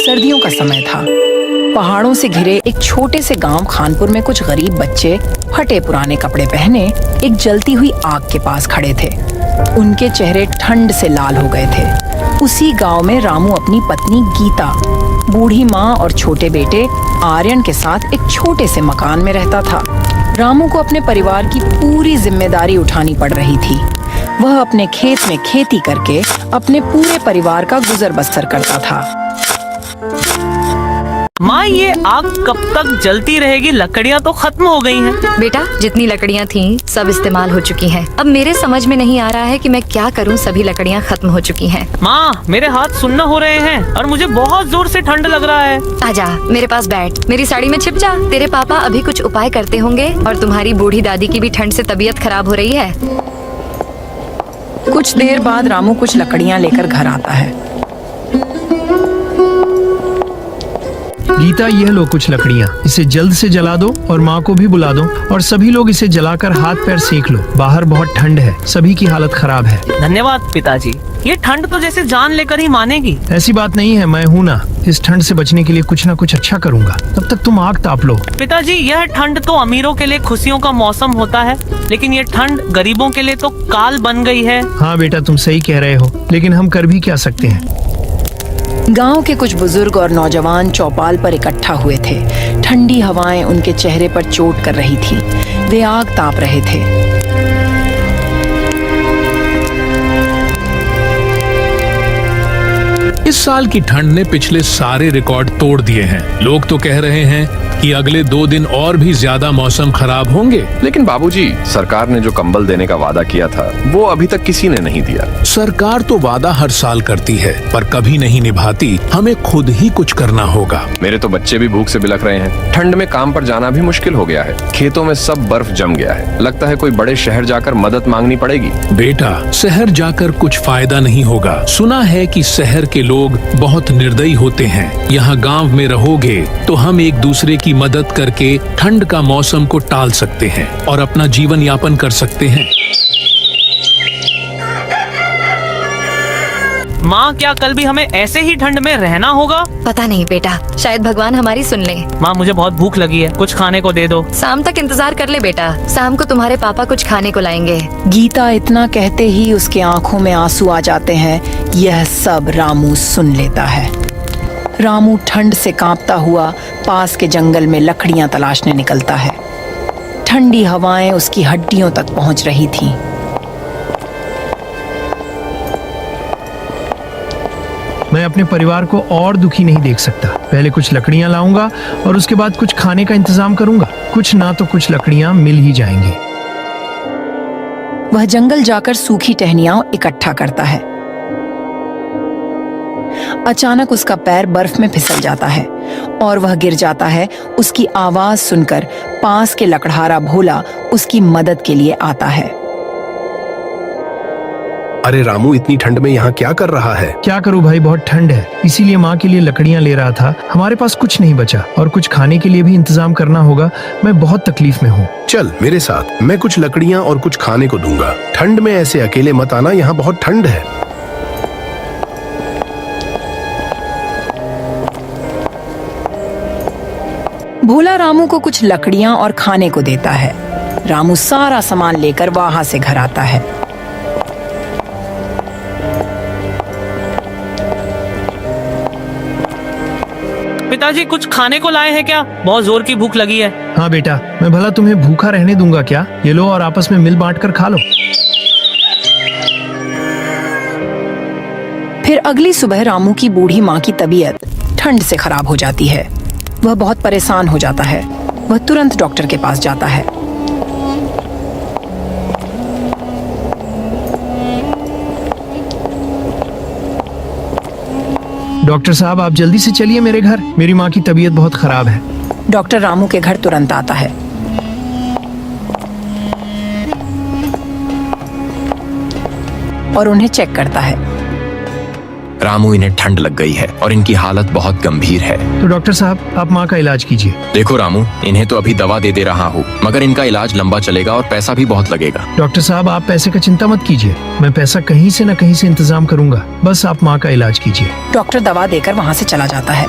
सर्दियों का समय था। पहाड़ों से घिरे एक छोटे से गांव खानपुर में कुछ गरीब बच्चे फटे पुराने कपड़े पहने एक जलती हुई आग के पास खड़े थे। उनके चेहरे ठंड से लाल हो गए थे। उसी गांव में रामू अपनी पत्नी गीता, बूढ़ी माँ और छोटे बेटे आर्यन के साथ एक छोटे से मकान में रहता था। रामू को अपने परिवार की पूरी जिम्मेदारी उठानी पड़ रही थी। वह अपने खेत में खेती करके अपने पूरे परिवार का गुजर बसर करता था। माँ, ये आग कब तक जलती रहेगी? लकड़ियाँ तो खत्म हो गई हैं। बेटा, जितनी लकड़ियाँ थीं सब इस्तेमाल हो चुकी हैं। अब मेरे समझ में नहीं आ रहा है कि मैं क्या करूँ। सभी लकड़ियाँ खत्म हो चुकी हैं। माँ, मेरे हाथ सुन्ना हो रहे हैं और मुझे बहुत जोर से ठंड लग रहा है। आजा, मेरे पास बैठ, मेरी साड़ी में छिप जा। तेरे पापा अभी कुछ उपाय करते होंगे और तुम्हारी बूढ़ी दादी की भी ठंड से तबीयत खराब हो रही है। कुछ देर बाद रामू कुछ लकड़ियाँ लेकर घर आता है। गीता, यह लो कुछ लकड़ियाँ, इसे जल्द से जला दो और माँ को भी बुला दो और सभी लोग इसे जलाकर हाथ पैर सेक लो। बाहर बहुत ठंड है, सभी की हालत खराब है। धन्यवाद पिताजी, ये ठंड तो जैसे जान लेकर ही मानेगी। ऐसी बात नहीं है, मैं हूँ ना। इस ठंड से बचने के लिए कुछ न कुछ अच्छा करूँगा। तब तक तुम आग ताप लो। पिताजी, यह ठंड तो अमीरों के लिए खुशियों का मौसम होता है, लेकिन ये ठंड गरीबों के लिए तो काल बन गई है। हाँ बेटा, तुम सही कह रहे हो, लेकिन हम कर भी क्या सकते हैं। गांव के कुछ बुजुर्ग और नौजवान चौपाल पर इकट्ठा हुए थे। ठंडी हवाएं उनके चेहरे पर चोट कर रही थी। वे आग ताप रहे थे। इस साल की ठंड ने पिछले सारे रिकॉर्ड तोड़ दिए हैं। लोग तो कह रहे हैं कि अगले 2 दिन और भी ज्यादा मौसम खराब होंगे। लेकिन बाबूजी, सरकार ने जो कंबल देने का वादा किया था वो अभी तक किसी ने नहीं दिया। सरकार तो वादा हर साल करती है पर कभी नहीं निभाती। हमें खुद ही कुछ करना होगा। मेरे तो बच्चे भी भूख से बिलख रहे हैं। ठंड में काम पर जाना भी मुश्किल हो गया है। खेतों में सब बर्फ जम गया है। लगता है कोई बड़े शहर जाकर मदद मांगनी पड़ेगी। बेटा, शहर जाकर कुछ फायदा नहीं होगा। सुना है कि शहर के लोग बहुत निर्दयी होते हैं। यहाँ गांव में रहोगे तो हम एक दूसरे की मदद करके ठंड का मौसम को टाल सकते हैं और अपना जीवन यापन कर सकते हैं। माँ, क्या कल भी हमें ऐसे ही ठंड में रहना होगा? पता नहीं बेटा, शायद भगवान हमारी सुन ले। माँ, मुझे बहुत भूख लगी है, कुछ खाने को दे दो। शाम तक इंतजार कर ले बेटा, शाम को तुम्हारे पापा कुछ खाने को लाएंगे। गीता इतना कहते ही उसके आंखों में आंसू आ जाते हैं। यह सब रामू सुन लेता है। रामू ठंड से कांपता हुआ पास के जंगल में लकड़ियां तलाशने निकलता है। ठंडी हवाएं उसकी हड्डियों तक पहुंच रही थीं। मैं अपने परिवार को और दुखी नहीं देख सकता। पहले कुछ लकड़ियाँ लाऊंगा और उसके बाद कुछ खाने का इंतजाम करूंगा। कुछ ना तो कुछ लकड़ियाँ मिल ही जाएंगी। वह जंगल जाकर सूखी टहनियां इकट्ठा करता है। अचानक उसका पैर बर्फ में फिसल जाता है और वह गिर जाता है। उसकी आवाज सुनकर पास के लकड़हारा भोला उसकी मदद के लिए आता है। अरे रामू, इतनी ठंड में यहाँ क्या कर रहा है? क्या करूँ भाई, बहुत ठंड है, इसीलिए माँ के लिए लकड़ियाँ ले रहा था। हमारे पास कुछ नहीं बचा और कुछ खाने के लिए भी इंतजाम करना होगा। मैं बहुत तकलीफ में हूँ। चल मेरे साथ, मैं कुछ लकड़ियाँ और कुछ खाने को दूंगा। ठंड में ऐसे अकेले मत आना, यहाँ बहुत ठंड है। भोला रामू को कुछ लकड़ियां और खाने को देता है। रामू सारा सामान लेकर वहां से घर आता है। पिताजी, कुछ खाने को लाए हैं क्या? बहुत जोर की भूख लगी है। हाँ बेटा, मैं भला तुम्हें भूखा रहने दूंगा क्या? ये लो और आपस में मिल बांट कर खा लो। फिर अगली सुबह रामू की बूढ़ी माँ की तबीयत ठंड से खराब हो जाती है। वह बहुत परेशान हो जाता है। वह तुरंत डॉक्टर के पास जाता है। डॉक्टर साहब, आप जल्दी से चलिए मेरे घर। मेरी माँ की तबीयत बहुत खराब है। डॉक्टर रामू के घर तुरंत आता है। और उन्हें चेक करता है। रामू, इन्हें ठंड लग गई है और इनकी हालत बहुत गंभीर है। तो डॉक्टर साहब, आप माँ का इलाज कीजिए। देखो रामू, इन्हें तो अभी दवा दे रहा हूँ, मगर इनका इलाज लंबा चलेगा और पैसा भी बहुत लगेगा। डॉक्टर साहब, आप पैसे का चिंता मत कीजिए, मैं पैसा कहीं से न कहीं से इंतजाम करूंगा। बस आप माँ का इलाज कीजिए। डॉक्टर दवा देकर वहाँ से चला जाता है।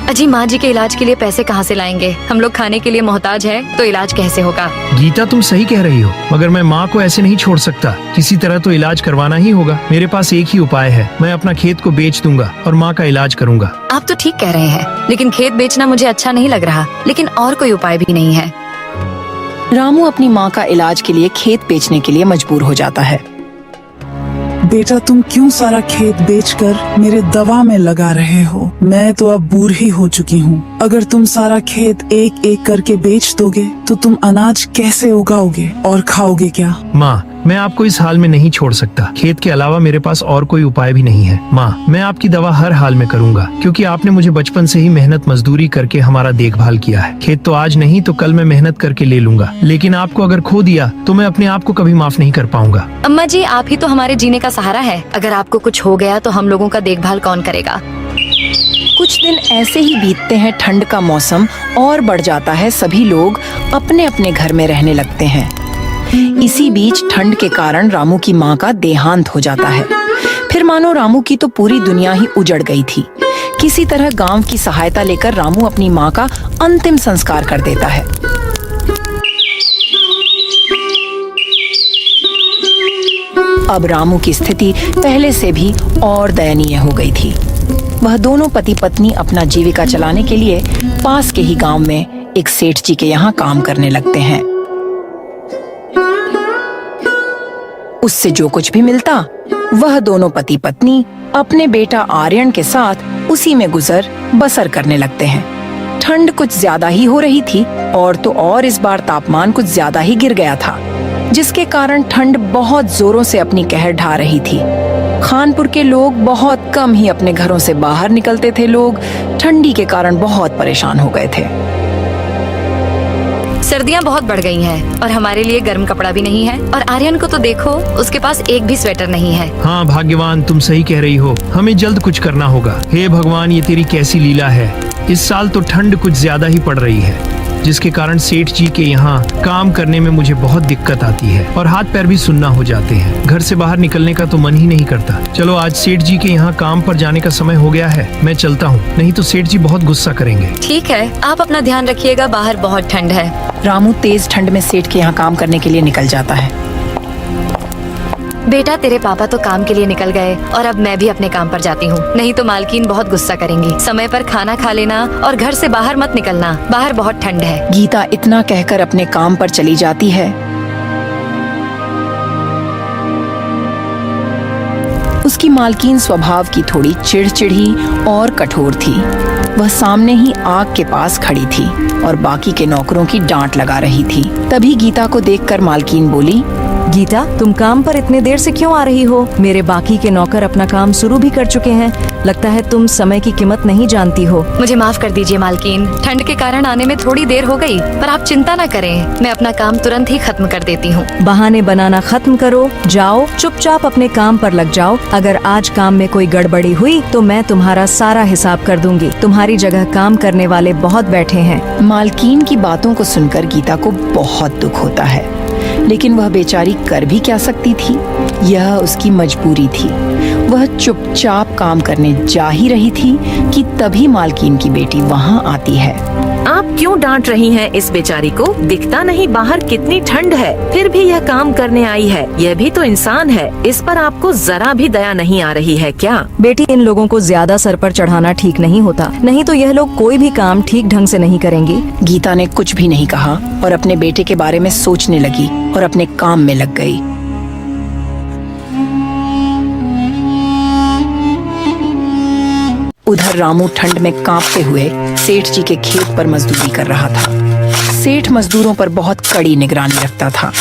अजी, माँ जी के इलाज के लिए पैसे कहाँ से लाएंगे? हम लोग खाने के लिए मोहताज है, तो इलाज कैसे होगा? गीता, तुम सही कह रही हो, मगर मैं माँ को ऐसे नहीं छोड़ सकता। किसी तरह तो इलाज करवाना ही होगा। मेरे पास एक ही उपाय है, मैं अपना खेत को बेच दूंगा और माँ का इलाज करूंगा। आप तो ठीक कह रहे हैं, लेकिन खेत बेचना मुझे अच्छा नहीं लग रहा। लेकिन और कोई उपाय भी नहीं है। रामू अपनी माँ का इलाज के लिए खेत बेचने के लिए मजबूर हो जाता है। बेटा, तुम क्यों सारा खेत बेचकर मेरे दवा में लगा रहे हो? मैं तो अब बूढ़ी हो चुकी हूँ। अगर तुम सारा खेत एक एक करके बेच दोगे तो तुम अनाज कैसे उगाओगे और खाओगे क्या? माँ, मैं आपको इस हाल में नहीं छोड़ सकता। खेत के अलावा मेरे पास और कोई उपाय भी नहीं है। माँ, मैं आपकी दवा हर हाल में करूँगा, क्योंकि आपने मुझे बचपन से ही मेहनत मजदूरी करके हमारा देखभाल किया है। खेत तो आज नहीं तो कल मैं मेहनत करके ले लूंगा, लेकिन आपको अगर खो दिया तो मैं अपने आप को कभी माफ नहीं कर पाऊंगा। अम्मा जी, आप ही तो हमारे जीने का सहारा है। अगर आपको कुछ हो गया तो हम लोगों का देखभाल कौन करेगा? कुछ दिन ऐसे ही बीतते हैं। ठंड का मौसम और बढ़ जाता है। सभी लोग अपने अपने घर में रहने लगते हैं। इसी बीच ठंड के कारण रामू की माँ का देहांत हो जाता है। फिर मानो रामू की तो पूरी दुनिया ही उजड़ गई थी। किसी तरह गांव की सहायता लेकर रामू अपनी माँ का अंतिम संस्कार कर देता है। अब रामू की स्थिति पहले से भी और दयनीय हो गई थी। वह दोनों पति पत्नी अपना जीविका चलाने के लिए पास के ही गांव में एक सेठ जी के यहाँ काम करने लगते हैं। उससे जो कुछ भी मिलता वह दोनों पति पत्नी अपने बेटा आर्यन के साथ उसी में गुजर बसर करने लगते हैं। ठंड कुछ ज्यादा ही हो रही थी और तो और इस बार तापमान कुछ ज्यादा ही गिर गया था, जिसके कारण ठंड बहुत जोरों से अपनी कहर ढा रही थी। खानपुर के लोग बहुत कम ही अपने घरों से बाहर निकलते थे। लोग ठंडी के कारण बहुत परेशान हो गए थे। सर्दियाँ बहुत बढ़ गई हैं और हमारे लिए गर्म कपड़ा भी नहीं है। और आर्यन को तो देखो, उसके पास एक भी स्वेटर नहीं है। हाँ भाग्यवान, तुम सही कह रही हो। हमें जल्द कुछ करना होगा। हे भगवान, ये तेरी कैसी लीला है। इस साल तो ठंड कुछ ज्यादा ही पड़ रही है, जिसके कारण सेठ जी के यहाँ काम करने में मुझे बहुत दिक्कत आती है और हाथ पैर भी सुन्ना हो जाते हैं। घर से बाहर निकलने का तो मन ही नहीं करता। चलो, आज सेठ जी के यहाँ काम पर जाने का समय हो गया है, मैं चलता हूँ, नहीं तो सेठ जी बहुत गुस्सा करेंगे। ठीक है, आप अपना ध्यान रखिएगा, बाहर बहुत ठंड है। रामू तेज ठंड में सेठ के यहाँ काम करने के लिए निकल जाता है। बेटा, तेरे पापा तो काम के लिए निकल गए और अब मैं भी अपने काम पर जाती हूँ, नहीं तो मालकिन बहुत गुस्सा करेंगी। समय पर खाना खा लेना और घर से बाहर मत निकलना, बाहर बहुत ठंड है। गीता इतना कहकर अपने काम पर चली जाती है। उसकी मालकिन स्वभाव की थोड़ी चिड़चिड़ी और कठोर थी। वह सामने ही आग के पास खड़ी थी और बाकी के नौकरों की डांट लगा रही थी। तभी गीता को देखकर मालकिन बोली, गीता, तुम काम पर इतने देर से क्यों आ रही हो? मेरे बाकी के नौकर अपना काम शुरू भी कर चुके हैं। लगता है तुम समय की कीमत नहीं जानती हो। मुझे माफ कर दीजिए मालकिन, ठंड के कारण आने में थोड़ी देर हो गई, पर आप चिंता न करें, मैं अपना काम तुरंत ही खत्म कर देती हूँ। बहाने बनाना खत्म करो, जाओ चुपचाप अपने काम पर लग जाओ। अगर आज काम में कोई गड़बड़ी हुई तो मैं तुम्हारा सारा हिसाब कर दूंगी। तुम्हारी जगह काम करने वाले बहुत बैठे हैं। मालकिन की बातों को सुनकर गीता को बहुत दुख होता है, लेकिन वह बेचारी कर भी क्या सकती थी। यह उसकी मजबूरी थी। वह चुपचाप काम करने जा ही रही थी कि तभी मालकिन की बेटी वहाँ आती है। आप क्यों डांट रही हैं इस बेचारी को? दिखता नहीं बाहर कितनी ठंड है, फिर भी यह काम करने आई है। यह भी तो इंसान है, इस पर आपको जरा भी दया नहीं आ रही है क्या? बेटी, इन लोगों को ज्यादा सर पर चढ़ाना ठीक नहीं होता, नहीं तो यह लोग कोई भी काम ठीक ढंग से नहीं करेंगे। गीता ने कुछ भी नहीं कहा और अपने बेटे के बारे में सोचने लगी और अपने काम में लग गई। उधर रामू ठंड में कांपते हुए सेठ जी के खेत पर मजदूरी कर रहा था। सेठ मजदूरों पर बहुत कड़ी निगरानी रखता था।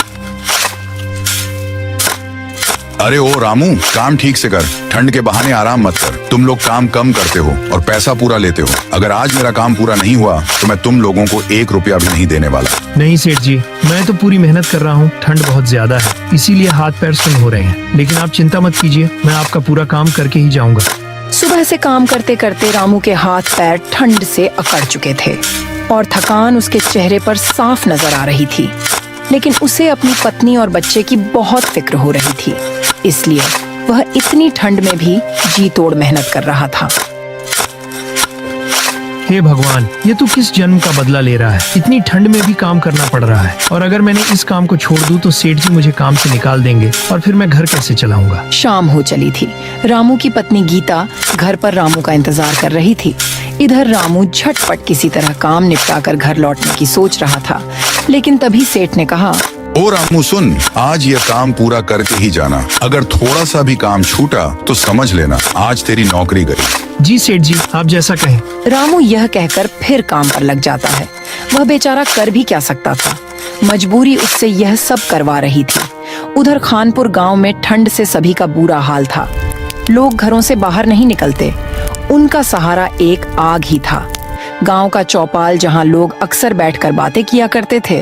अरे ओ रामू, काम ठीक से कर, ठंड के बहाने आराम मत कर। तुम लोग काम कम करते हो और पैसा पूरा लेते हो। अगर आज मेरा काम पूरा नहीं हुआ तो मैं तुम लोगों को 1 रुपया भी नहीं देने वाला। नहीं सेठ जी, मैं तो पूरी मेहनत कर रहा हूँ। ठंड बहुत ज्यादा है, इसीलिए हाथ पैर सुन्न हो रहे हैं। लेकिन आप चिंता मत कीजिए, मैं आपका पूरा काम करके ही जाऊंगा। सुबह से काम करते करते रामू के हाथ पैर ठंड से अकड़ चुके थे और थकान उसके चेहरे पर साफ नजर आ रही थी। लेकिन उसे अपनी पत्नी और बच्चे की बहुत फिक्र हो रही थी, इसलिए वह इतनी ठंड में भी जी तोड़ मेहनत कर रहा था। हे भगवान, ये तो किस जन्म का बदला ले रहा है। इतनी ठंड में भी काम करना पड़ रहा है, और अगर मैंने इस काम को छोड़ दूं तो सेठ जी मुझे काम से निकाल देंगे और फिर मैं घर कैसे चलाऊंगा। शाम हो चली थी। रामू की पत्नी गीता घर पर रामू का इंतजार कर रही थी। इधर रामू झटपट किसी तरह काम निपटाकर घर लौटने की सोच रहा था, लेकिन तभी सेठ ने कहा, ओ रामू सुन, आज ये काम पूरा करके ही जाना। अगर थोड़ा सा भी काम छूटा तो समझ लेना आज तेरी नौकरी गई। जी सेठ जी, आप जैसा कहें। रामू यह कहकर फिर काम पर लग जाता है। वह बेचारा कर भी क्या सकता था, मजबूरी उससे यह सब करवा रही थी। उधर खानपुर गांव में ठंड से सभी का बुरा हाल था। लोग घरों से बाहर नहीं निकलते, उनका सहारा एक आग ही था। गांव का चौपाल जहां लोग अक्सर बैठकर बातें किया करते थे,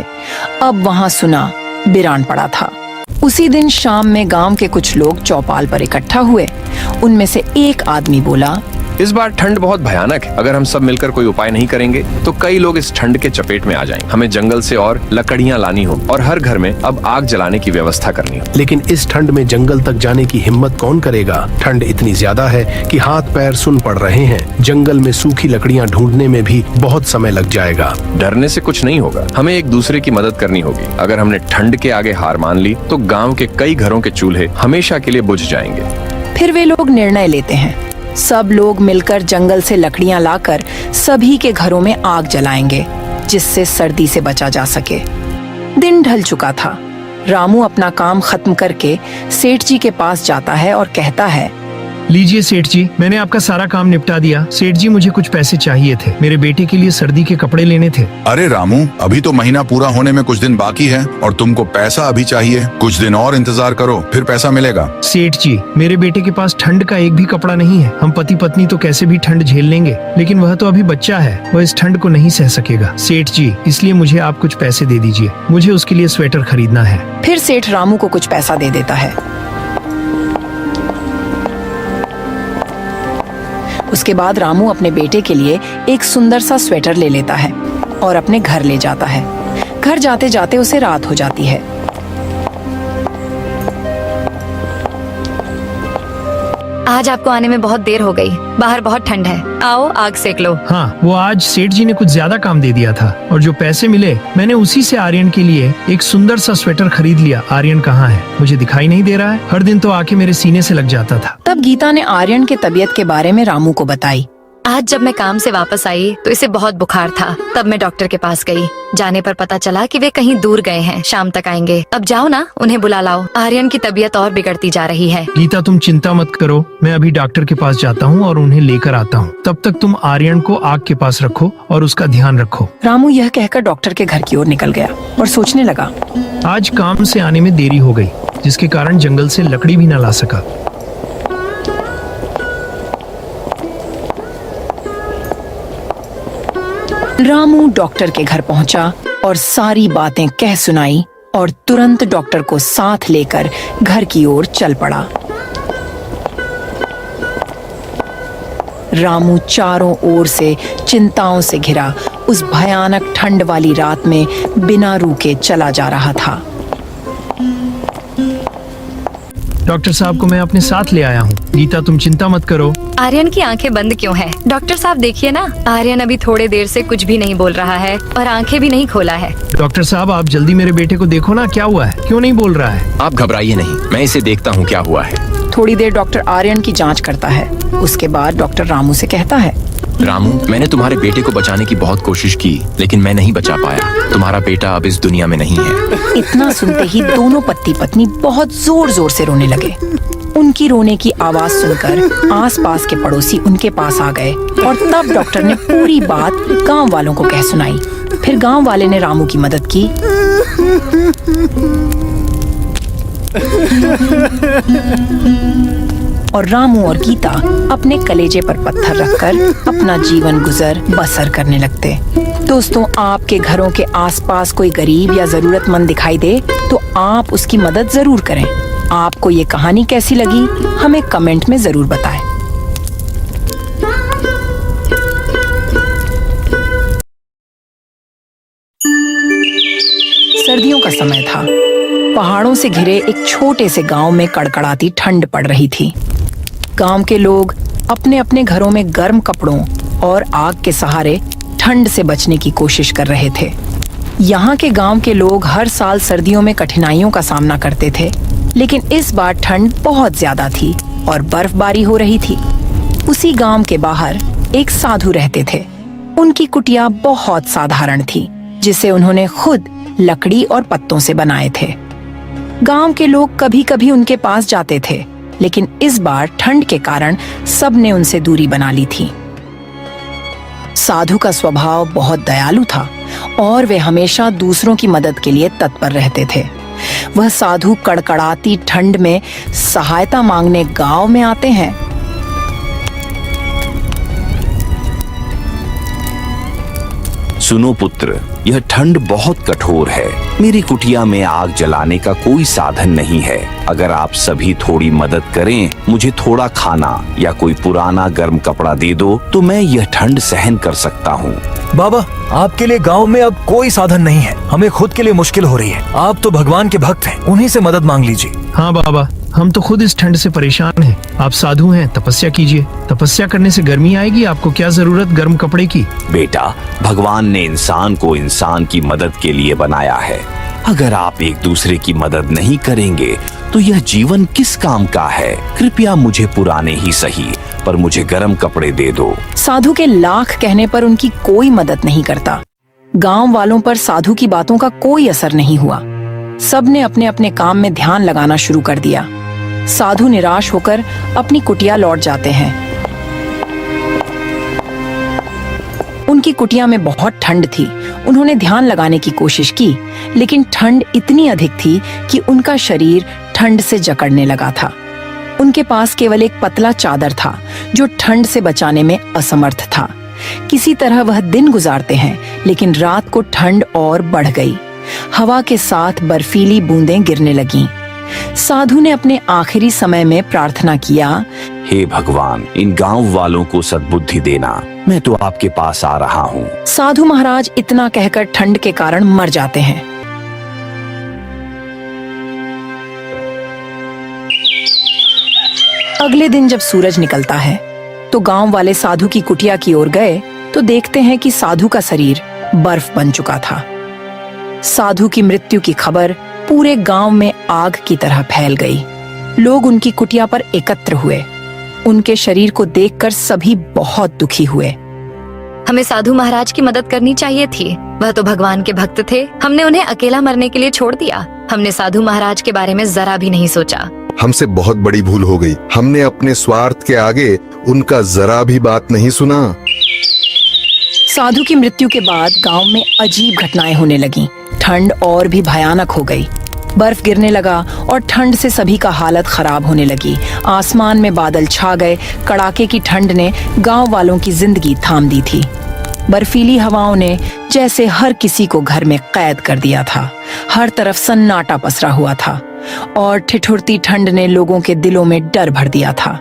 अब वहां सुना बिरान पड़ा था। उसी दिन शाम में गांव के कुछ लोग चौपाल पर इकट्ठा हुए। उनमें से एक आदमी बोला, इस बार ठंड बहुत भयानक है। अगर हम सब मिलकर कोई उपाय नहीं करेंगे तो कई लोग इस ठंड के चपेट में आ जाएंगे। हमें जंगल से और लकड़ियां लानी हो और हर घर में अब आग जलाने की व्यवस्था करनी हो। लेकिन इस ठंड में जंगल तक जाने की हिम्मत कौन करेगा। ठंड इतनी ज्यादा है कि हाथ पैर सुन पड़ रहे हैं। जंगल में सूखी लकड़ियां ढूंढने में भी बहुत समय लग जाएगा। डरने से कुछ नहीं होगा, हमें एक दूसरे की मदद करनी होगी। अगर हमने ठंड के आगे हार मान ली तो गाँव के कई घरों के चूल्हे हमेशा के लिए बुझ जाएंगे। फिर वे लोग निर्णय लेते हैं। सब लोग मिलकर जंगल से लकड़ियां लाकर सभी के घरों में आग जलाएंगे, जिससे सर्दी से बचा जा सके। दिन ढल चुका था। रामू अपना काम खत्म करके सेठ जी के पास जाता है और कहता है, लीजिए सेठ जी, मैंने आपका सारा काम निपटा दिया। सेठ जी, मुझे कुछ पैसे चाहिए थे, मेरे बेटे के लिए सर्दी के कपड़े लेने थे। अरे रामू, अभी तो महीना पूरा होने में कुछ दिन बाकी है और तुमको पैसा अभी चाहिए। कुछ दिन और इंतजार करो, फिर पैसा मिलेगा। सेठ जी, मेरे बेटे के पास ठंड का एक भी कपड़ा नहीं है। हम पति पत्नी तो कैसे भी ठंड झेल लेंगे, लेकिन वह तो अभी बच्चा है, वह इस ठंड को नहीं सह सकेगा। सेठ जी, इसलिए मुझे आप कुछ पैसे दे दीजिए, मुझे उसके लिए स्वेटर खरीदना है। फिर सेठ रामू को कुछ पैसा दे देता है। उसके बाद रामू अपने बेटे के लिए एक सुंदर सा स्वेटर ले लेता है और अपने घर ले जाता है। घर जाते जाते उसे रात हो जाती है। आज आपको आने में बहुत देर हो गई, बाहर बहुत ठंड है। आओ आग सेक लो। हाँ, वो आज सेठ जी ने कुछ ज्यादा काम दे दिया था और जो पैसे मिले मैंने उसी से आर्यन के लिए एक सुंदर सा स्वेटर खरीद लिया। आर्यन कहाँ है? मुझे दिखाई नहीं दे रहा है। हर दिन तो आके मेरे सीने से लग जाता था। तब गीता ने आर्यन के तबीयत के बारे में रामू को बताई। आज जब मैं काम से वापस आई तो इसे बहुत बुखार था। तब मैं डॉक्टर के पास गई। जाने पर पता चला कि वे कहीं दूर गए हैं, शाम तक आएंगे। अब जाओ ना, उन्हें बुला लाओ। आर्यन की तबीयत और बिगड़ती जा रही है। गीता, तुम चिंता मत करो, मैं अभी डॉक्टर के पास जाता हूँ और उन्हें लेकर आता हूँ। तब तक तुम आर्यन को आग के पास रखो और उसका ध्यान रखो। रामू यह कहकर डॉक्टर के घर की ओर निकल गया और सोचने लगा, आज काम से आने में देरी हो गई, जिसके कारण जंगल से लकड़ी भी न ला सका। रामू डॉक्टर के घर पहुंचा और सारी बातें कह सुनाई और तुरंत डॉक्टर को साथ लेकर घर की ओर चल पड़ा। रामू चारों ओर से चिंताओं से घिरा उस भयानक ठंड वाली रात में बिना रुके चला जा रहा था। डॉक्टर साहब को मैं अपने साथ ले आया हूँ। गीता, तुम चिंता मत करो। आर्यन की आंखें बंद क्यों है? डॉक्टर साहब देखिए ना, आर्यन अभी थोड़े देर से कुछ भी नहीं बोल रहा है और आंखें भी नहीं खोला है। डॉक्टर साहब, आप जल्दी मेरे बेटे को देखो ना, क्या हुआ है, क्यों नहीं बोल रहा है? आप घबराइए नहीं, मैं इसे देखता हूँ क्या हुआ है। थोड़ी देर डॉक्टर आर्यन की जांच करता है। उसके बाद डॉक्टर रामू से कहता है, रामू, मैंने तुम्हारे बेटे को बचाने की बहुत कोशिश की, लेकिन मैं नहीं बचा पाया। तुम्हारा बेटा अब इस दुनिया में नहीं है। इतना सुनते ही दोनों पति पत्नी बहुत जोर जोर से रोने लगे। उनकी रोने की आवाज सुनकर आसपास के पड़ोसी उनके पास आ गए और तब डॉक्टर ने पूरी बात गांव वालों को कह सुनाई। फिर गांव वाले ने रामू की मदद की। और रामू और गीता अपने कलेजे पर पत्थर रखकर अपना जीवन गुजर बसर करने लगते। दोस्तों, आपके घरों के आसपास कोई गरीब या जरूरतमंद दिखाई दे तो आप उसकी मदद जरूर करें। आपको ये कहानी कैसी लगी हमें कमेंट में जरूर बताएं। सर्दियों का समय था। पहाड़ों से घिरे एक छोटे से गांव में कड़कड़ाती ठंड पड़ रही थी। गांव के लोग अपने अपने घरों में गर्म कपड़ों और आग के सहारे ठंड से बचने की कोशिश कर रहे थे। यहाँ के गांव के लोग हर साल सर्दियों में कठिनाइयों का सामना करते थे, लेकिन इस बार ठंड बहुत ज्यादा थी और बर्फबारी हो रही थी। उसी गांव के बाहर एक साधु रहते थे। उनकी कुटिया बहुत साधारण थी, जिसे उन्होंने खुद लकड़ी और पत्तों से बनाए थे। गांव के लोग कभी कभी उनके पास जाते थे, लेकिन इस बार ठंड के कारण सबने उनसे दूरी बना ली थी। साधु का स्वभाव बहुत दयालु था और वे हमेशा दूसरों की मदद के लिए तत्पर रहते थे। वह साधु कड़कड़ाती ठंड में सहायता मांगने गांव में आते हैं। सुनो पुत्र, यह ठंड बहुत कठोर है। मेरी कुटिया में आग जलाने का कोई साधन नहीं है। अगर आप सभी थोड़ी मदद करें, मुझे थोड़ा खाना या कोई पुराना गर्म कपड़ा दे दो तो मैं यह ठंड सहन कर सकता हूँ। बाबा, आपके लिए गांव में अब कोई साधन नहीं है। हमें खुद के लिए मुश्किल हो रही है। आप तो भगवान के भक्त हैं, उन्हीं से मदद मांग लीजिए। हाँ बाबा, हम तो खुद इस ठंड से परेशान हैं। आप साधु हैं, तपस्या कीजिए। तपस्या करने से गर्मी आएगी। आपको क्या जरूरत गर्म कपड़े की? बेटा, भगवान ने इंसान को इंसान की मदद के लिए बनाया है। अगर आप एक दूसरे की मदद नहीं करेंगे तो यह जीवन किस काम का है? कृपया मुझे पुराने ही सही, पर मुझे गर्म कपड़े दे दो। साधु के लाख कहने पर उनकी कोई मदद नहीं करता। गांव वालों पर साधु की बातों का कोई असर नहीं हुआ। सबने अपने अपने काम में ध्यान लगाना शुरू कर दिया। साधु निराश होकर अपनी कुटिया लौट जाते हैं। उनकी कुटिया में बहुत ठंड थी। उन्होंने ध्यान लगाने की कोशिश की, लेकिन ठंड इतनी अधिक थी कि उनका शरीर ठंड से जकड़ने लगा था। उनके पास केवल एक पतला चादर था, जो ठंड से बचाने में असमर्थ था। किसी तरह वह दिन गुजारते हैं, लेकिन रात को ठंड और बढ़ गई। हवा के साथ बर्फीली बूंदें गिरने लगीं। साधु ने अपने आखिरी समय में प्रार्थना किया, हे भगवान, इन गांव वालों को सद्बुद्धि देना। मैं तो आपके पास आ रहा हूँ। साधु महाराज इतना कहकर ठंड के कारण मर जाते हैं। अगले दिन जब सूरज निकलता है तो गांव वाले साधु की कुटिया की ओर गए तो देखते हैं कि साधु का शरीर बर्फ बन चुका था। साधु की मृत्यु की खबर पूरे गांव में आग की तरह फैल गई। लोग उनकी कुटिया पर एकत्र हुए। उनके शरीर को देखकर सभी बहुत दुखी हुए। हमें साधु महाराज की मदद करनी चाहिए थी। वह तो भगवान के भक्त थे। हमने उन्हें अकेला मरने के लिए छोड़ दिया। हमने साधु महाराज के बारे में जरा भी नहीं सोचा। हमसे बहुत बड़ी भूल हो गई। हमने अपने स्वार्थ के आगे उनका जरा भी बात नहीं सुना। साधु की मृत्यु के बाद गांव में अजीब घटनाएं होने लगीं। ठंड और भी भयानक हो गई। बर्फ गिरने लगा और ठंड से सभी का हालत खराब होने लगी। आसमान में बादल छा गए। कड़ाके की ठंड ने गांव वालों की जिंदगी थाम दी थी। बर्फीली हवाओं ने जैसे हर किसी को घर में कैद कर दिया था। हर तरफ सन्नाटा पसरा हुआ था और ठिठुरती ठंड ने लोगों के दिलों में डर भर दिया था।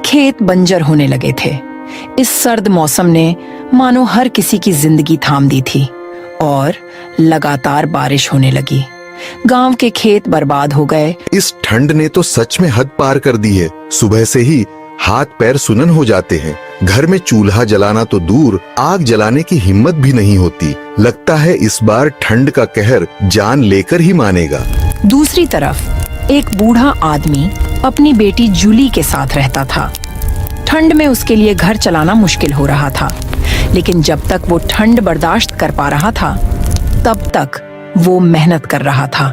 खेत बंजर होने लगे थे। इस सर्द मौसम ने मानो हर किसी की जिंदगी थाम दी थी और लगातार बारिश होने लगी। गांव के खेत बर्बाद हो गए। इस ठंड ने तो सच में हद पार कर दी है। सुबह से ही हाथ पैर सुनन हो जाते हैं। घर में चूल्हा जलाना तो दूर, आग जलाने की हिम्मत भी नहीं होती। लगता है इस बार ठंड का कहर जान लेकर ही मानेगा। दूसरी तरफ एक बूढ़ा आदमी अपनी बेटी जूली के साथ रहता था। ठंड में उसके लिए घर चलाना मुश्किल हो रहा था, लेकिन जब तक वो ठंड बर्दाश्त कर पा रहा था, तब तक वो मेहनत कर रहा था।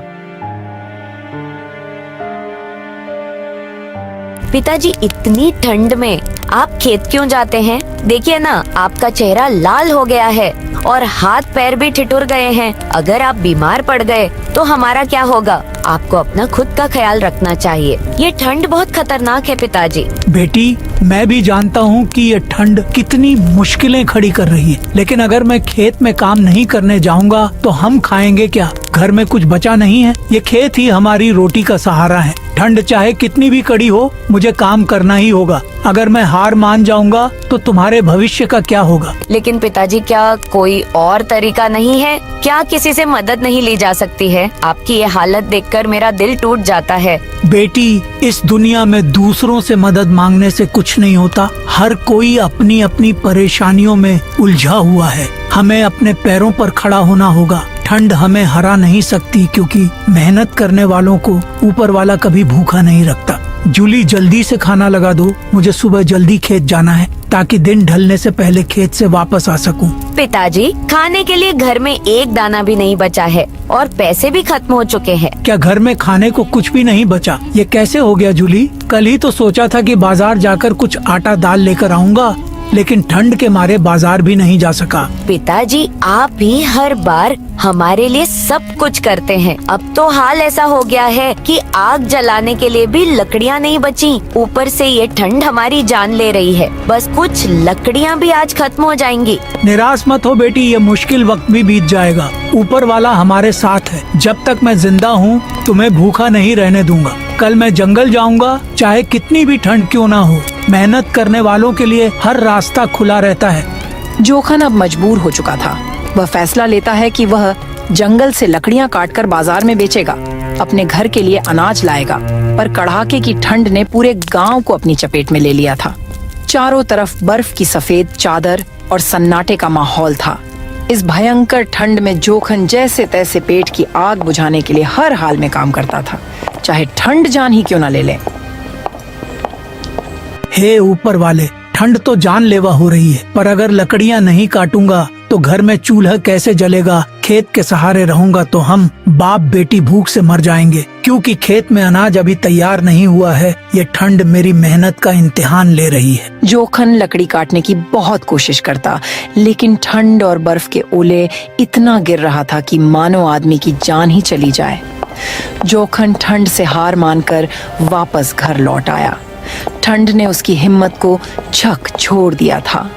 पिताजी, इतनी ठंड में आप खेत क्यों जाते हैं? देखिए ना, आपका चेहरा लाल हो गया है और हाथ पैर भी ठिठुर गए हैं। अगर आप बीमार पड़ गए तो हमारा क्या होगा? आपको अपना खुद का ख्याल रखना चाहिए। ये ठंड बहुत खतरनाक है पिताजी। बेटी, मैं भी जानता हूँ कि ये ठंड कितनी मुश्किलें खड़ी कर रही है, लेकिन अगर मैं खेत में काम नहीं करने जाऊँगा तो हम खाएंगे क्या? घर में कुछ बचा नहीं है। ये खेत ही हमारी रोटी का सहारा है। ठंड चाहे कितनी भी कड़ी हो, मुझे काम करना ही होगा। अगर मैं हार मान जाऊंगा तो तुम्हारे भविष्य का क्या होगा? लेकिन पिताजी, क्या कोई और तरीका नहीं है? क्या किसी से मदद नहीं ली जा सकती है? आपकी ये हालत देखकर मेरा दिल टूट जाता है। बेटी, इस दुनिया में दूसरों से मदद मांगने से कुछ नहीं होता। हर कोई अपनी अपनी परेशानियों में उलझा हुआ है। हमें अपने पैरों पर खड़ा होना होगा। ठंड हमें हरा नहीं सकती, क्योंकि मेहनत करने वालों को ऊपर वाला कभी भूखा नहीं रखता। जूली, जल्दी से खाना लगा दो। मुझे सुबह जल्दी खेत जाना है ताकि दिन ढलने से पहले खेत से वापस आ सकूं। पिताजी, खाने के लिए घर में एक दाना भी नहीं बचा है और पैसे भी खत्म हो चुके हैं। क्या घर में खाने को कुछ भी नहीं बचा? ये कैसे हो गया जूली? कल ही तो सोचा था कि बाजार जाकर कुछ आटा दाल लेकर आऊंगा, लेकिन ठंड के मारे बाजार भी नहीं जा सका। पिताजी, आप भी हर बार हमारे लिए सब कुछ करते हैं। अब तो हाल ऐसा हो गया है कि आग जलाने के लिए भी लकड़ियाँ नहीं बची। ऊपर से ये ठंड हमारी जान ले रही है। बस कुछ लकड़ियाँ भी आज खत्म हो जाएंगी। निराश मत हो बेटी, ये मुश्किल वक्त भी बीत जाएगा। ऊपर वाला हमारे साथ है। जब तक मैं जिंदा हूँ तुम्हें भूखा नहीं रहने दूंगा। कल मैं जंगल जाऊंगा, चाहे कितनी भी ठंड क्यों ना हो। मेहनत करने वालों के लिए हर रास्ता खुला रहता है। जोखन अब मजबूर हो चुका था। वह फैसला लेता है कि वह जंगल से लकड़ियां काटकर बाजार में बेचेगा, अपने घर के लिए अनाज लाएगा। पर कड़ाके की ठंड ने पूरे गांव को अपनी चपेट में ले लिया था। चारों तरफ बर्फ की सफेद चादर और सन्नाटे का माहौल था। इस भयंकर ठंड में जोखन जैसे तैसे पेट की आग बुझाने के लिए हर हाल में काम करता था, चाहे ठंड जान ही क्यों न ले ले। हे ऊपर वाले, ठंड तो जानलेवा हो रही है, पर अगर लकड़ियां नहीं काटूंगा तो घर में चूल्हा कैसे जलेगा? खेत के सहारे रहूंगा तो हम बाप बेटी भूख से मर जाएंगे, क्योंकि खेत में अनाज अभी तैयार नहीं हुआ है। ये ठंड मेरी मेहनत का इम्तिहान ले रही है। जोखन लकड़ी काटने की बहुत कोशिश करता, लेकिन ठंड और बर्फ के ओले इतना गिर रहा था कि मानो आदमी की जान ही चली जाए। जोखन ठंड से हार मानकर वापस घर लौट आया। ठंड ने उसकी हिम्मत को झक छोड़ दिया था।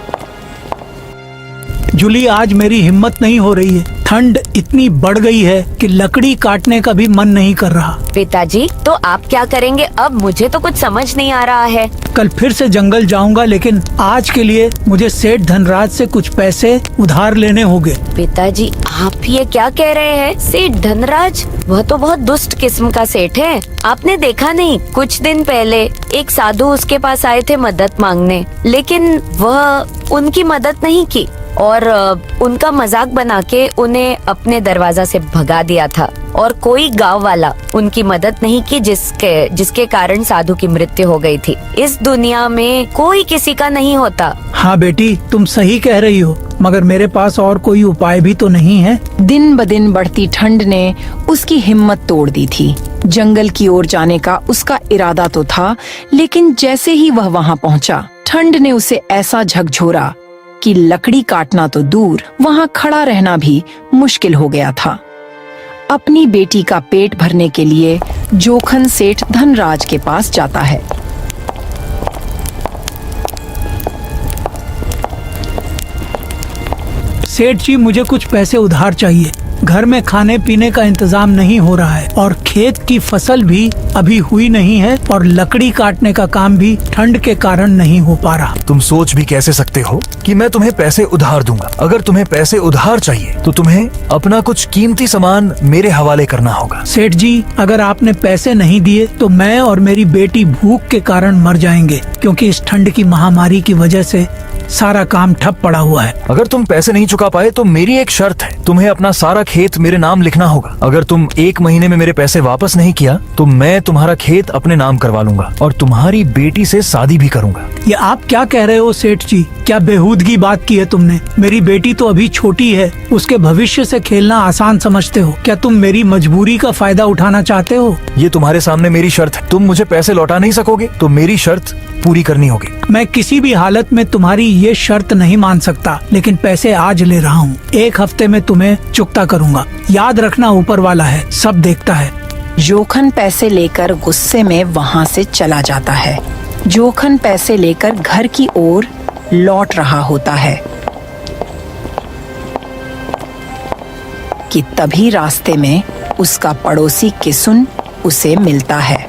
जूली, आज मेरी हिम्मत नहीं हो रही है। ठंड इतनी बढ़ गई है कि लकड़ी काटने का भी मन नहीं कर रहा। पिताजी, तो आप क्या करेंगे अब? मुझे तो कुछ समझ नहीं आ रहा है। कल फिर से जंगल जाऊंगा, लेकिन आज के लिए मुझे सेठ धनराज से कुछ पैसे उधार लेने होंगे। पिताजी, आप ये क्या कह रहे हैं? सेठ धनराज? वह तो बहुत दुष्ट किस्म का सेठ है। आपने देखा नहीं, कुछ दिन पहले एक साधु उसके पास आए थे मदद मांगने, लेकिन वह उनकी मदद नहीं की और उनका मजाक बना के उन्हें अपने दरवाजा से भगा दिया था। और कोई गांव वाला उनकी मदद नहीं की, जिसके कारण साधु की मृत्यु हो गई थी। इस दुनिया में कोई किसी का नहीं होता। हाँ बेटी, तुम सही कह रही हो, मगर मेरे पास और कोई उपाय भी तो नहीं है। दिन ब दिन बढ़ती ठंड ने उसकी हिम्मत तोड़ दी थी। जंगल की ओर जाने का उसका इरादा तो था, लेकिन जैसे ही वह वहाँ पहुँचा, ठंड ने उसे ऐसा झकझोरा कि लकड़ी काटना तो दूर, वहाँ खड़ा रहना भी मुश्किल हो गया था। अपनी बेटी का पेट भरने के लिए जोखन सेठ धनराज के पास जाता है। सेठ जी, मुझे कुछ पैसे उधार चाहिए। घर में खाने पीने का इंतजाम नहीं हो रहा है और खेत की फसल भी अभी हुई नहीं है और लकड़ी काटने का काम भी ठंड के कारण नहीं हो पा रहा। तुम सोच भी कैसे सकते हो कि मैं तुम्हें पैसे उधार दूंगा? अगर तुम्हें पैसे उधार चाहिए तो तुम्हें अपना कुछ कीमती सामान मेरे हवाले करना होगा। सेठ जी, अगर आपने पैसे नहीं दिए तो मैं और मेरी बेटी भूख के कारण मर जाएंगे, क्योंकि इस ठंड की महामारी की वजह से सारा काम ठप पड़ा हुआ है। अगर तुम पैसे नहीं चुका पाए तो मेरी एक शर्त है, तुम्हें अपना सारा खेत मेरे नाम लिखना होगा। अगर तुम 1 महीने में मेरे पैसे वापस नहीं किया तो मैं तुम्हारा खेत अपने नाम करवा लूंगा और तुम्हारी बेटी से शादी भी करूंगा। ये आप क्या कह रहे हो सेठ जी? क्या बेहूदगी बात की है तुमने? मेरी बेटी तो अभी छोटी है, उसके भविष्य से खेलना आसान समझते हो? क्या तुम मेरी मजबूरी का फायदा उठाना चाहते हो? ये तुम्हारे सामने मेरी शर्त है। तुम मुझे पैसे लौटा नहीं सकोगे तो मेरी शर्त पूरी करनी होगी। मैं किसी भी हालत में तुम्हारी ये शर्त नहीं मान सकता, लेकिन पैसे आज ले रहा हूँ। 1 हफ्ते में तुम्हें चुकता करूँगा। याद रखना, ऊपर वाला है, सब देखता है। जोखन पैसे लेकर गुस्से में वहां से चला जाता है। जोखन पैसे लेकर घर की ओर लौट रहा होता है कि तभी रास्ते में उसका पड़ोसी किसुन उसे मिलता है।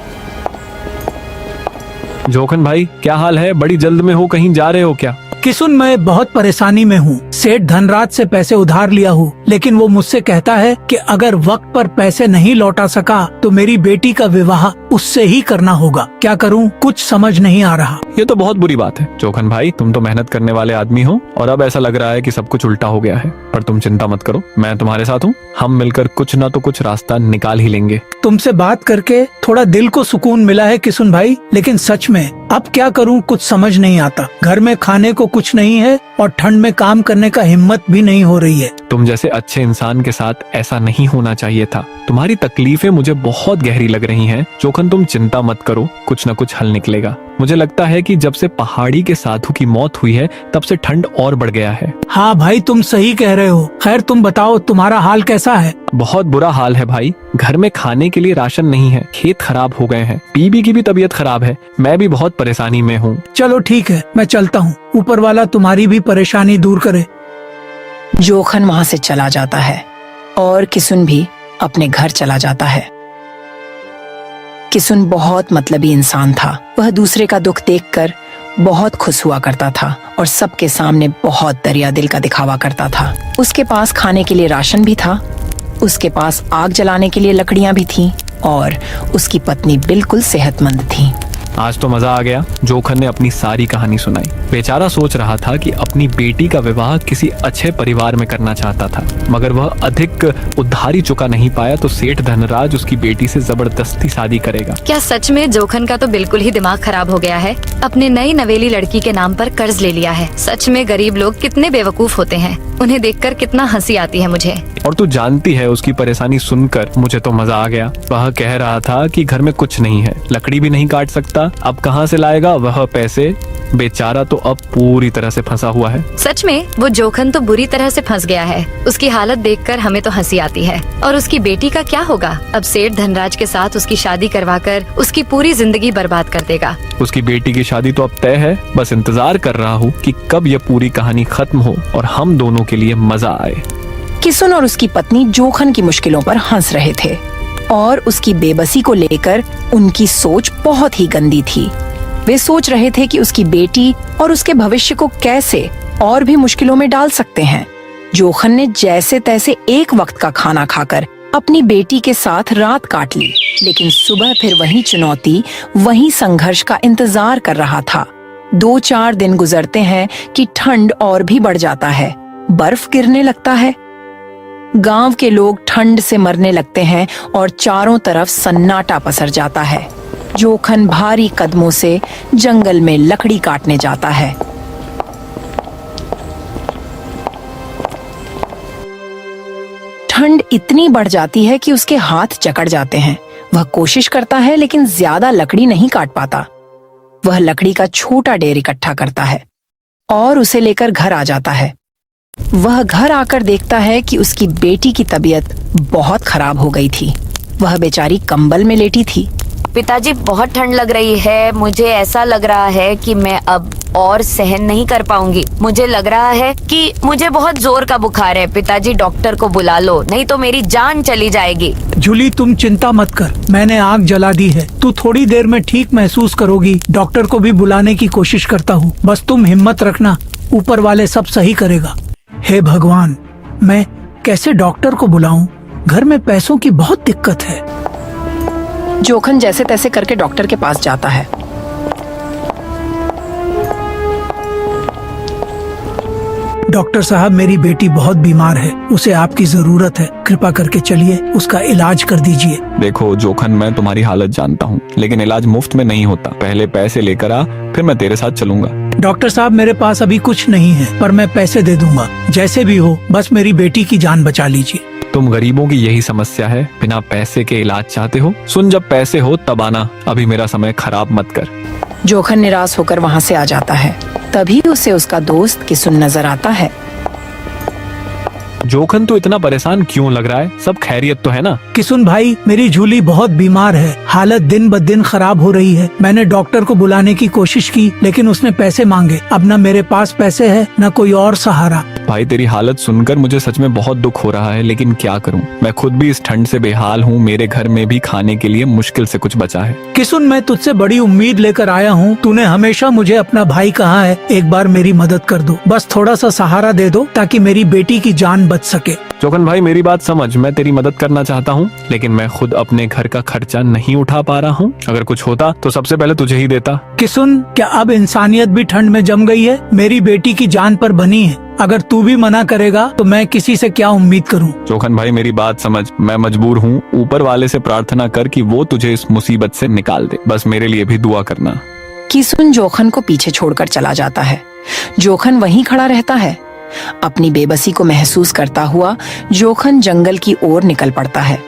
जोखन भाई, क्या हाल है? बड़ी जल्द में हो, कहीं जा रहे हो क्या? किसुन, मैं बहुत परेशानी में हूँ। सेठ धनराज से पैसे उधार लिया हूँ, लेकिन वो मुझसे कहता है कि अगर वक्त पर पैसे नहीं लौटा सका तो मेरी बेटी का विवाह उससे ही करना होगा। क्या करूँ, कुछ समझ नहीं आ रहा। ये तो बहुत बुरी बात है जोखन भाई, तुम तो मेहनत करने वाले आदमी हो और अब ऐसा लग रहा है कि सब कुछ उल्टा हो गया है। पर तुम चिंता मत करो, मैं तुम्हारे साथ हूँ। हम मिलकर कुछ ना तो कुछ रास्ता निकाल ही लेंगे। तुमसे बात करके थोड़ा दिल को सुकून मिला है किसुन भाई, लेकिन सच में अब क्या करूं कुछ समझ नहीं आता। घर में खाने को कुछ नहीं है और ठंड में काम करने का हिम्मत भी नहीं हो रही है। तुम जैसे अच्छे इंसान के साथ ऐसा नहीं होना चाहिए था। तुम्हारी तकलीफें मुझे बहुत गहरी लग रही हैं। जोखन, तुम चिंता मत करो, कुछ न कुछ हल निकलेगा। मुझे लगता है कि जब से पहाड़ी के साधु की मौत हुई है तब से ठंड और बढ़ गया है। हाँ भाई, तुम सही कह रहे हो। खैर तुम बताओ, तुम्हारा हाल कैसा है? बहुत बुरा हाल है भाई। घर में खाने के लिए राशन नहीं है, खेत खराब हो गए हैं, बीबी की भी तबीयत खराब है, मैं भी बहुत परेशानी में हूँ। चलो ठीक है, मैं चलता हूँ। ऊपर वाला तुम्हारी भी परेशानी दूर करे। जोखन वहां से चला जाता है और किसुन भी अपने घर चला जाता है। किसुन बहुत मतलबी इंसान था। वह दूसरे का दुख देखकर बहुत खुश हुआ करता था और सबके सामने बहुत दरिया दिल का दिखावा करता था। उसके पास खाने के लिए राशन भी था, उसके पास आग जलाने के लिए लकड़ियां भी थीं और उसकी पत्नी बिल्कुल सेहतमंद थी। आज तो मजा आ गया। जोखन ने अपनी सारी कहानी सुनाई। बेचारा सोच रहा था कि अपनी बेटी का विवाह किसी अच्छे परिवार में करना चाहता था, मगर वह अधिक उधारी चुका नहीं पाया तो सेठ धनराज उसकी बेटी से जबरदस्ती शादी करेगा। क्या सच में जोखन का तो बिल्कुल ही दिमाग खराब हो गया है। अपने नई नवेली लड़की के नाम पर कर्ज ले लिया है। सच में गरीब लोग कितने बेवकूफ होते हैं। उन्हें देखकर कितना हंसी आती है मुझे। और तू जानती है उसकी परेशानी सुनकर मुझे तो मजा आ गया। वह कह रहा था कि घर में कुछ नहीं है, लकड़ी भी नहीं काट सकता, अब कहाँ से लाएगा वह पैसे। बेचारा तो अब पूरी तरह से फंसा हुआ है। सच में वो जोखन तो बुरी तरह से फंस गया है। उसकी हालत देखकर हमें तो हंसी आती है। और उसकी बेटी का क्या होगा? अब सेठ धनराज के साथ उसकी शादी करवाकर उसकी पूरी जिंदगी बर्बाद कर देगा। उसकी बेटी की शादी तो अब तय है, बस इंतजार कर रहा हूँ कि कब यह पूरी कहानी खत्म हो और हम दोनों के लिए मजा आए। किसुन और उसकी पत्नी जोखन की मुश्किलों पर हंस रहे थे और उसकी बेबसी को लेकर उनकी सोच बहुत ही गंदी थी। वे सोच रहे थे कि उसकी बेटी और उसके भविष्य को कैसे और भी मुश्किलों में डाल सकते हैं। जोखन ने जैसे तैसे एक वक्त का खाना खाकर अपनी बेटी के साथ रात काट ली, लेकिन सुबह फिर वही चुनौती, वही संघर्ष का इंतजार कर रहा था। 2-4 दिन गुजरते हैं कि ठंड और भी बढ़ जाता है, बर्फ गिरने लगता है। गांव के लोग ठंड से मरने लगते हैं और चारों तरफ सन्नाटा पसर जाता है। जोखन भारी कदमों से जंगल में लकड़ी काटने जाता है। ठंड इतनी बढ़ जाती है कि उसके हाथ जकड़ जाते हैं। वह कोशिश करता है लेकिन ज्यादा लकड़ी नहीं काट पाता। वह लकड़ी का छोटा ढेर इकट्ठा करता है और उसे लेकर घर आ जाता है। वह घर आकर देखता है कि उसकी बेटी की तबीयत बहुत खराब हो गई थी। वह बेचारी कंबल में लेटी थी। पिताजी, बहुत ठंड लग रही है। मुझे ऐसा लग रहा है कि मैं अब और सहन नहीं कर पाऊंगी। मुझे लग रहा है कि मुझे बहुत जोर का बुखार है। पिताजी, डॉक्टर को बुला लो, नहीं तो मेरी जान चली जाएगी। जूली, तुम चिंता मत कर, मैंने आग जला दी है। तू थोड़ी देर में ठीक महसूस करोगी। डॉक्टर को भी बुलाने की कोशिश करता हूँ, बस तुम हिम्मत रखना, ऊपर वाले सब सही करेगा। हे भगवान, मैं कैसे डॉक्टर को बुलाऊं? घर में पैसों की बहुत दिक्कत है। जोखन जैसे तैसे करके डॉक्टर के पास जाता है। डॉक्टर साहब, मेरी बेटी बहुत बीमार है, उसे आपकी जरूरत है। कृपा करके चलिए, उसका इलाज कर दीजिए। देखो जोखन, मैं तुम्हारी हालत जानता हूँ, लेकिन इलाज मुफ्त में नहीं होता। पहले पैसे लेकर आ, फिर मैं तेरे साथ चलूंगा। डॉक्टर साहब, मेरे पास अभी कुछ नहीं है, पर मैं पैसे दे दूंगा। जैसे भी हो, बस मेरी बेटी की जान बचा लीजिए। तुम गरीबों की यही समस्या है, बिना पैसे के इलाज चाहते हो। सुन, जब पैसे हो तब आना, अभी मेरा समय खराब मत कर। जोखन निराश होकर वहां से आ जाता है। तभी उसे उसका दोस्त किसुन नजर आता है। जोखन तो इतना परेशान क्यों लग रहा है? सब खैरियत तो है ना? किसुन भाई, मेरी झूली बहुत बीमार है, हालत दिन ब दिन खराब हो रही है। मैंने डॉक्टर को बुलाने की कोशिश की, लेकिन उसने पैसे मांगे। अब न मेरे पास पैसे है न कोई और सहारा। भाई तेरी हालत सुनकर मुझे सच में बहुत दुख हो रहा है, लेकिन क्या करूं? मैं खुद भी इस ठंड से बेहाल हूं। मेरे घर में भी खाने के लिए मुश्किल से कुछ बचा है। किसुन, मैं तुझसे बड़ी उम्मीद लेकर आया हूँ। तूने हमेशा मुझे अपना भाई कहा है, एक बार मेरी मदद कर दो। बस थोड़ा सा सहारा दे दो ताकि मेरी बेटी की जान बच सके। जोखन भाई मेरी बात समझ, मैं तेरी मदद करना चाहता हूँ, लेकिन मैं खुद अपने घर का खर्चा नहीं उठा पा रहा हूँ। अगर कुछ होता तो सबसे पहले तुझे ही देता। किसुन, क्या अब इंसानियत भी ठंड में जम गई है? मेरी बेटी की जान पर बनी है। अगर तू भी मना करेगा तो मैं किसी से क्या उम्मीद करूं? जोखन भाई मेरी बात समझ, मैं मजबूर हूँ। ऊपर वाले से प्रार्थना कर कि वो तुझे इस मुसीबत से निकाल दे। बस मेरे लिए भी दुआ करना। किसुन जोखन को पीछे छोड़कर चला जाता है। जोखन वहीं खड़ा रहता है। अपनी बेबसी को महसूस करता हुआ जोखन जंगल की ओर निकल पड़ता है।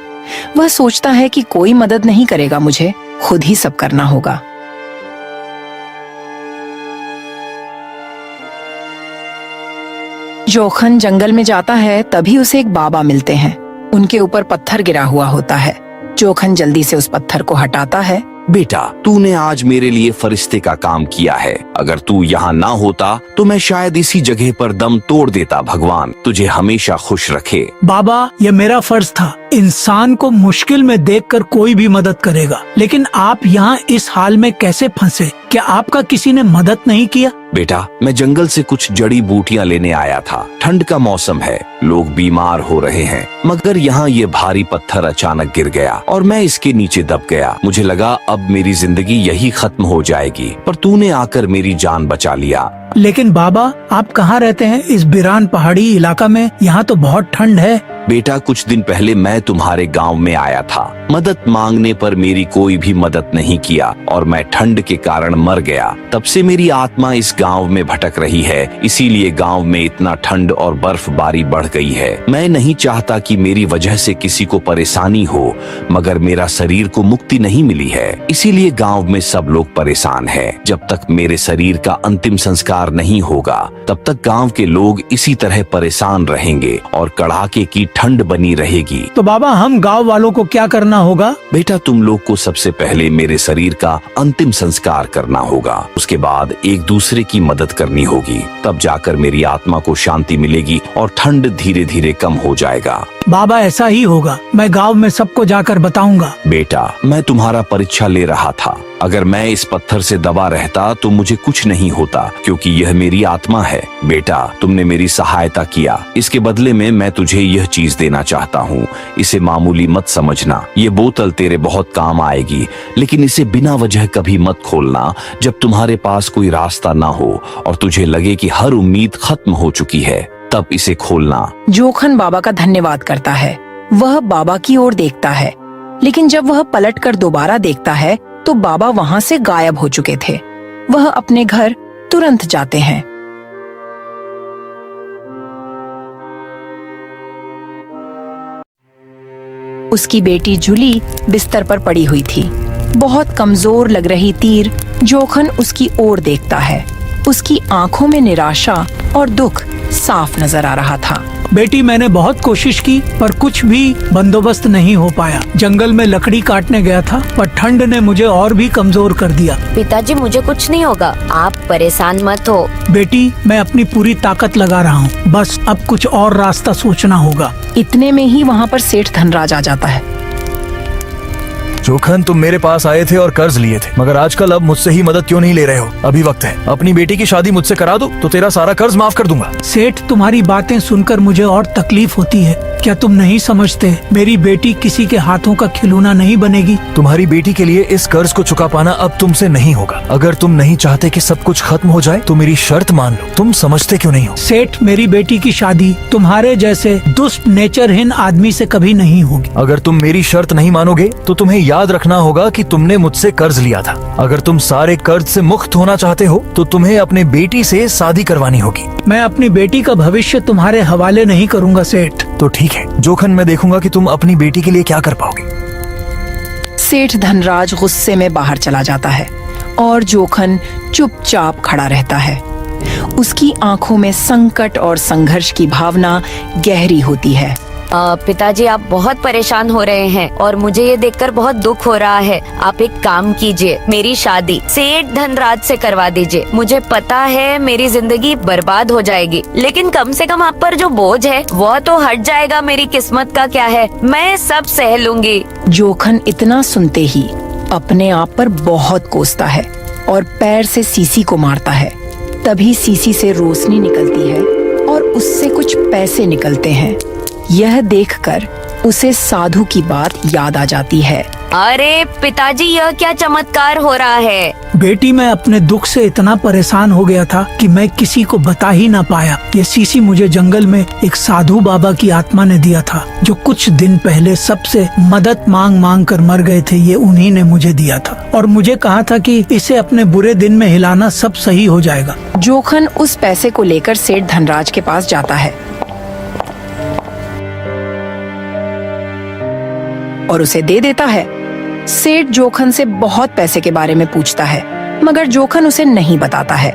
वह सोचता है कि कोई मदद नहीं करेगा, मुझे खुद ही सब करना होगा। जोखन जंगल में जाता है, तभी उसे एक बाबा मिलते हैं। उनके ऊपर पत्थर गिरा हुआ होता है। जोखन जल्दी से उस पत्थर को हटाता है। बेटा, तूने आज मेरे लिए फरिश्ते का काम किया है। अगर तू यहाँ ना होता तो मैं शायद इसी जगह पर दम तोड़ देता। भगवान तुझे हमेशा खुश रखे। बाबा, ये मेरा फर्ज था। इंसान को मुश्किल में देखकर कोई भी मदद करेगा, लेकिन आप यहाँ इस हाल में कैसे फंसे? क्या आपका किसी ने मदद नहीं किया? बेटा, मैं जंगल से कुछ जड़ी बूटियां लेने आया था। ठंड का मौसम है, लोग बीमार हो रहे हैं, मगर यहाँ ये भारी पत्थर अचानक गिर गया और मैं इसके नीचे दब गया। मुझे लगा अब मेरी जिंदगी यही खत्म हो जाएगी, पर तूने आकर मेरी जान बचा लिया। लेकिन बाबा, आप कहाँ रहते हैं? इस बिरान पहाड़ी इलाका में? यहाँ तो बहुत ठंड है। बेटा, कुछ दिन पहले मैं तुम्हारे गांव में आया था। मदद मांगने पर मेरी कोई भी मदद नहीं किया और मैं ठंड के कारण मर गया। तब से मेरी आत्मा इस गांव में भटक रही है, इसीलिए गांव में इतना ठंड और बर्फबारी बढ़ गई है। मैं नहीं चाहता कि मेरी वजह से किसी को परेशानी हो, मगर मेरा शरीर को मुक्ति नहीं मिली है, इसीलिए गांव में सब लोग परेशान हैं। जब तक मेरे शरीर का अंतिम संस्कार नहीं होगा, तब तक गांव के लोग इसी तरह परेशान रहेंगे और कड़ाके की ठंड बनी रहेगी। तो बाबा, हम गांव वालों को क्या करना होगा? बेटा, तुम लोग को सबसे पहले मेरे शरीर का अंतिम संस्कार करना होगा। उसके बाद एक दूसरे की मदद करनी होगी, तब जाकर मेरी आत्मा को शांति मिलेगी और ठंड धीरे धीरे कम हो जाएगा। बाबा, ऐसा ही होगा। मैं गांव में सबको जाकर बताऊंगा। बेटा, मैं तुम्हारा परीक्षा ले रहा था। अगर मैं इस पत्थर से दबा रहता तो मुझे कुछ नहीं होता, क्योंकि यह मेरी आत्मा है। बेटा, तुमने मेरी सहायता किया, इसके बदले में मैं तुझे यह चीज देना चाहता हूँ। इसे मामूली मत समझना। ये बोतल तेरे बहुत काम आएगी, लेकिन इसे बिना वजह कभी मत खोलना जब तुम्हारे पास कोई रास्ता ना हो और तुझे लगे कि हर उम्मीद खत्म हो चुकी है, तब इसे खोलना। जोखन बाबा का धन्यवाद करता है। वह बाबा की ओर देखता है, लेकिन जब वह पलटकर दोबारा देखता है तो बाबा वहाँ से गायब हो चुके थे। वह अपने घर तुरंत जाते हैं। उसकी बेटी जूली बिस्तर पर पड़ी हुई थी। बहुत कमजोर लग रही तीर जोखन उसकी ओर देखता है। उसकी आंखों में निराशा और दुख साफ नजर आ रहा था। बेटी, मैंने बहुत कोशिश की पर कुछ भी बंदोबस्त नहीं हो पाया। जंगल में लकड़ी काटने गया था, पर ठंड ने मुझे और भी कमजोर कर दिया। पिताजी, मुझे कुछ नहीं होगा, आप परेशान मत हो। बेटी, मैं अपनी पूरी ताकत लगा रहा हूँ, बस अब कुछ और रास्ता सोचना होगा। इतने में ही वहाँ पर सेठ धनराज आ जाता है। जोखन, तुम मेरे पास आए थे और कर्ज लिए थे, मगर आजकल अब मुझसे ही मदद क्यों नहीं ले रहे हो? अभी वक्त है, अपनी बेटी की शादी मुझसे करा दो तो तेरा सारा कर्ज माफ कर दूंगा। सेठ, तुम्हारी बातें सुनकर मुझे और तकलीफ होती है। क्या तुम नहीं समझते, मेरी बेटी किसी के हाथों का खिलौना नहीं बनेगी। तुम्हारी बेटी के लिए इस कर्ज को चुका पाना अब तुमसे नहीं होगा। अगर तुम नहीं चाहते कि सब कुछ खत्म हो जाए तो मेरी शर्त मान लो। तुम समझते क्यों नहीं हो? सेठ, मेरी बेटी की शादी तुम्हारे जैसे दुष्ट नेचरहीन आदमी से कभी नहीं होगी। अगर तुम मेरी शर्त नहीं मानोगे तो तुम्हें याद रखना होगा कि तुमने मुझसे कर्ज लिया था। अगर तुम सारे कर्ज से मुक्त होना चाहते हो तो तुम्हें अपनी बेटी से शादी करवानी होगी। मैं अपनी बेटी का भविष्य तुम्हारे हवाले नहीं करूंगा सेठ। तो ठीक है जोखन, मैं देखूंगा कि तुम अपनी बेटी के लिए क्या कर पाओगे। सेठ धनराज गुस्से में बाहर चला जाता है और जोखन चुपचाप खड़ा रहता है। उसकी आंखों में संकट और संघर्ष की भावना गहरी होती है। पिताजी, आप बहुत परेशान हो रहे हैं और मुझे ये देखकर बहुत दुख हो रहा है। आप एक काम कीजिए, मेरी शादी सेठ धनराज से करवा दीजिए। मुझे पता है मेरी जिंदगी बर्बाद हो जाएगी, लेकिन कम से कम आप पर जो बोझ है वो तो हट जाएगा। मेरी किस्मत का क्या है, मैं सब सह लूंगी। जोखन इतना सुनते ही अपने आप पर बहुत कोसता है और पैर से सीसी को मारता है। तभी सीसी से रोशनी निकलती है और उससे कुछ पैसे निकलते हैं। यह देखकर उसे साधु की बात याद आ जाती है। अरे पिताजी, यह क्या चमत्कार हो रहा है? बेटी, मैं अपने दुख से इतना परेशान हो गया था कि मैं किसी को बता ही ना पाया। ये सीसी मुझे जंगल में एक साधु बाबा की आत्मा ने दिया था, जो कुछ दिन पहले सबसे मदद मांग मांग कर मर गए थे। ये उन्हीं ने मुझे दिया था और मुझे कहा था कि इसे अपने बुरे दिन में हिलाना, सब सही हो जाएगा। जोखन उस पैसे को लेकर सेठ धनराज के पास जाता है और उसे दे देता है। सेठ जोखन से बहुत पैसे के बारे में पूछता है, मगर जोखन उसे नहीं बताता है।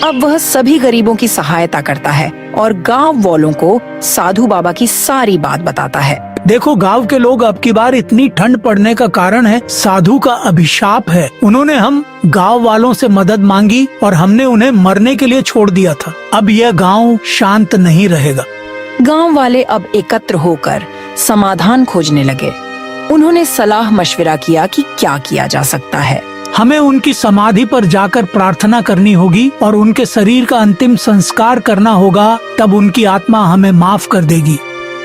अब वह सभी गरीबों की सहायता करता है और गांव वालों को साधु बाबा की सारी बात बताता है। देखो गांव के लोग, अब की बार इतनी ठंड पड़ने का कारण है साधु का अभिशाप है। उन्होंने हम गांव वालों से मदद मांगी और हमने उन्हें मरने के लिए छोड़ दिया था। अब यह गांव शांत नहीं रहेगा। गांव वाले अब एकत्र होकर समाधान खोजने लगे। उन्होंने सलाह मशविरा किया कि क्या किया जा सकता है। हमें उनकी समाधि पर जाकर प्रार्थना करनी होगी और उनके शरीर का अंतिम संस्कार करना होगा, तब उनकी आत्मा हमें माफ कर देगी।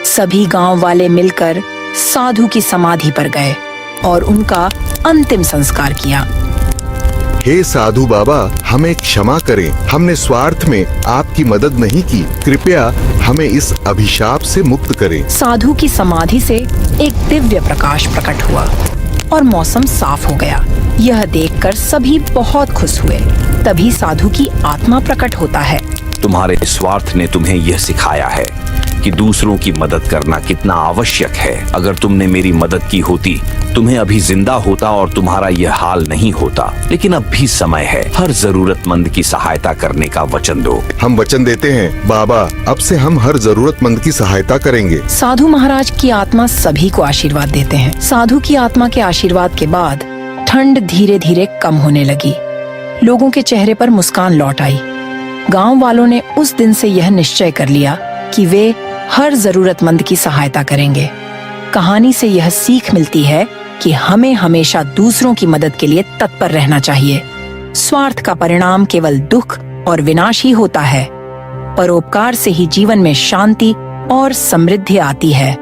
सभी गांव वाले मिलकर साधु की समाधि पर गए और उनका अंतिम संस्कार किया। हे साधु बाबा, हमें क्षमा करें, हमने स्वार्थ में आपकी मदद नहीं की। कृपया हमें इस अभिशाप से मुक्त करें। साधु की समाधि से एक दिव्य प्रकाश प्रकट हुआ और मौसम साफ हो गया। यह देखकर सभी बहुत खुश हुए। तभी साधु की आत्मा प्रकट होता है। तुम्हारे स्वार्थ ने तुम्हें यह सिखाया है कि दूसरों की मदद करना कितना आवश्यक है। अगर तुमने मेरी मदद की होती, तुम्हें अभी जिंदा होता और तुम्हारा यह हाल नहीं होता। लेकिन अब भी समय है, हर जरूरतमंद की सहायता करने का वचन दो। हम वचन देते हैं बाबा, अब से हम हर जरूरतमंद की सहायता करेंगे। साधु महाराज की आत्मा सभी को आशीर्वाद देते हैं। साधु की आत्मा के आशीर्वाद के बाद ठंड धीरे धीरे कम होने लगी। लोगों के चेहरे पर मुस्कान लौट आई। गांव वालों ने उस दिन से यह निश्चय कर लिया कि वे हर जरूरतमंद की सहायता करेंगे। कहानी से यह सीख मिलती है कि हमें हमेशा दूसरों की मदद के लिए तत्पर रहना चाहिए। स्वार्थ का परिणाम केवल दुख और विनाश ही होता है। परोपकार से ही जीवन में शांति और समृद्धि आती है।